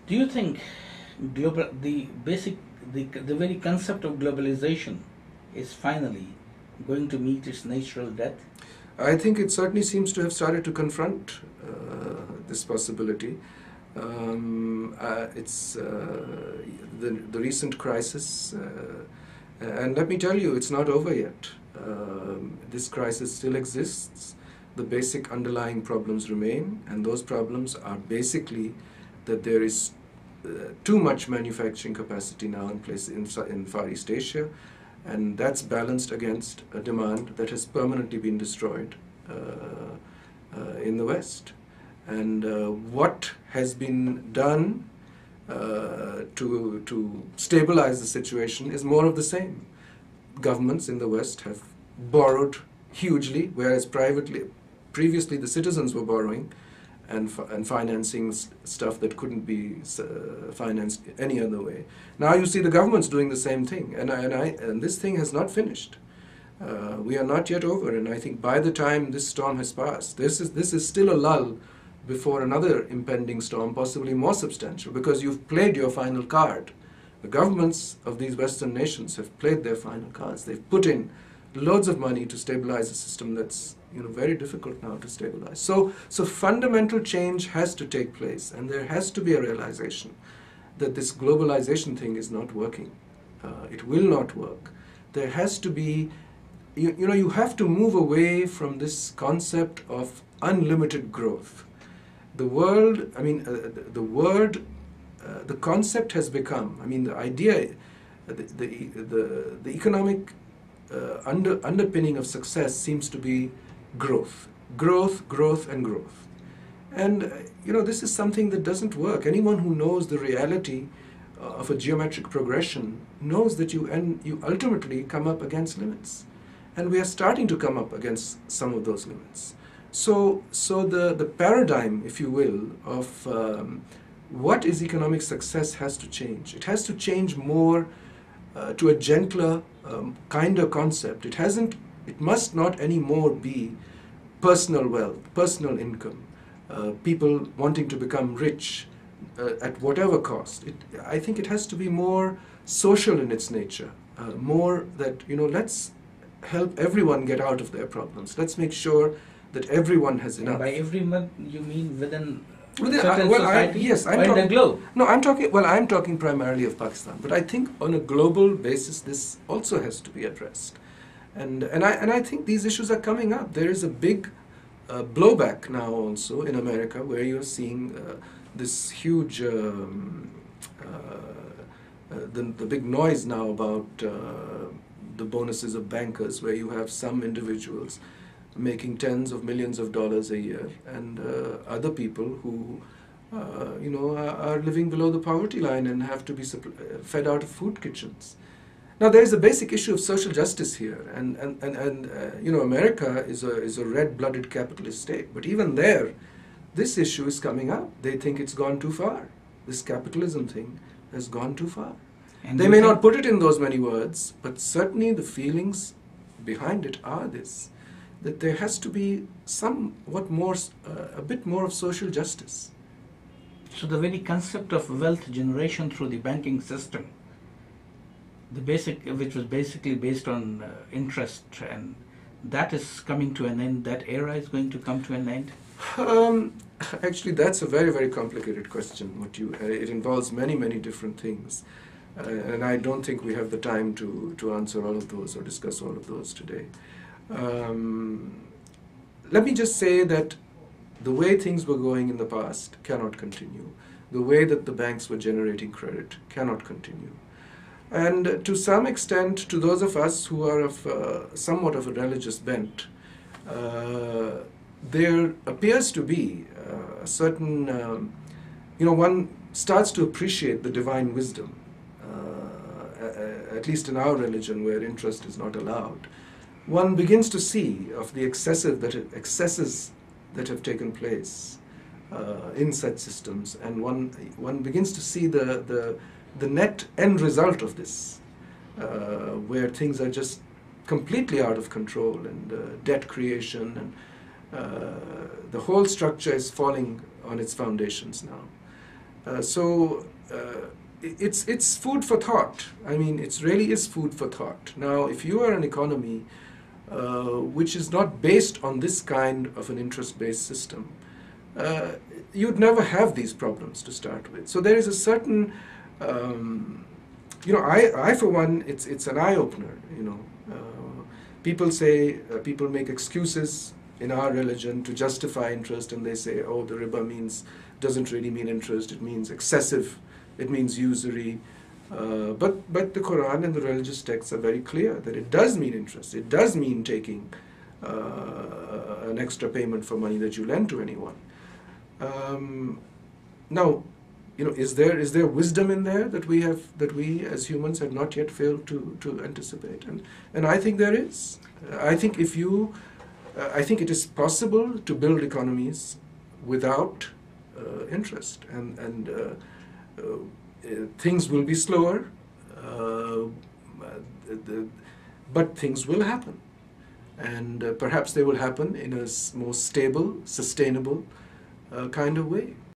Do you think the basic, the very concept of globalization is finally going to meet its natural death? I think it certainly seems to have started to confront this possibility. It's the recent crisis, and let me tell you, it's not over yet. This crisis still exists. The basic underlying problems remain, and those problems are basically that there is too much manufacturing capacity now in place in Far East Asia, and that's balanced against a demand that has permanently been destroyed in the West. And what has been done to stabilize the situation is more of the same. Governments in the West have borrowed hugely, whereas previously the citizens were borrowing and financing stuff that couldn't be financed any other way. Now you see the government's doing the same thing, and this thing has not finished. We are not yet over, and I think by the time this storm has passed, this is still a lull before another impending storm, possibly more substantial, because you've played your final card. The governments of these Western nations have played their final cards. They've put in loads of money to stabilize a system that's very difficult now to stabilize. So fundamental change has to take place, and there has to be a realization that this globalization thing is not working. It will not work. There has to be, you have to move away from this concept of unlimited growth. The world, the concept has become, the idea, the economic underpinning of success seems to be growth, growth, growth, and growth. And, this is something that doesn't work. Anyone who knows the reality of a geometric progression knows that you ultimately come up against limits. And we are starting to come up against some of those limits. So the paradigm, if you will, of what is economic success has to change. It has to change more to a gentler, kinder concept. It must not anymore be personal wealth, personal income, people wanting to become rich at whatever cost. I think it has to be more social in its nature, more that, let's help everyone get out of their problems. Let's make sure that everyone has enough. And by everyone, you mean within certain society? Yes, or in the globe? No, I'm talking primarily of Pakistan, but I think on a global basis this also has to be addressed. And I think these issues are coming up. There is a big blowback now also in America, where you're seeing this huge the big noise now about the bonuses of bankers, where you have some individuals making tens of millions of dollars a year, and other people who are living below the poverty line and have to be fed out of food kitchens. Now there is a basic issue of social justice here, and America is a red-blooded capitalist state, but even there, this issue is coming up. They think it's gone too far. This capitalism thing has gone too far. And they may not put it in those many words, but certainly the feelings behind it are this, that there has to be somewhat more, a bit more of social justice. So the very concept of wealth generation through the banking system, which was basically based on interest, and that is coming to an end, that era is going to come to an end? Actually, that's a very, very complicated question. It involves many, many different things. And I don't think we have the time to answer all of those or discuss all of those today. Let me just say that the way things were going in the past cannot continue. The way that the banks were generating credit cannot continue. And to some extent, to those of us who are of somewhat of a religious bent, there appears to be a certain, one starts to appreciate the divine wisdom, at least in our religion where interest is not allowed. One begins to see of the excesses that have taken place in such systems, and one begins to see the net end result of this, where things are just completely out of control, and debt creation, and the whole structure is falling on its foundations now. It's food for thought. I mean, it really is food for thought. Now, if you are an economy which is not based on this kind of an interest-based system, you'd never have these problems to start with. So there is a certain, I for one, it's an eye-opener. People say, people make excuses in our religion to justify interest, and they say, oh, the riba doesn't really mean interest, it means excessive, it means usury. But the Quran and the religious texts are very clear that it does mean interest. It does mean taking an extra payment for money that you lend to anyone. Now, is there wisdom in there that we as humans have not yet failed to anticipate? And I think there is. I think I think it is possible to build economies without interest, and things will be slower, but things will happen, and perhaps they will happen in a more stable, sustainable kind of way.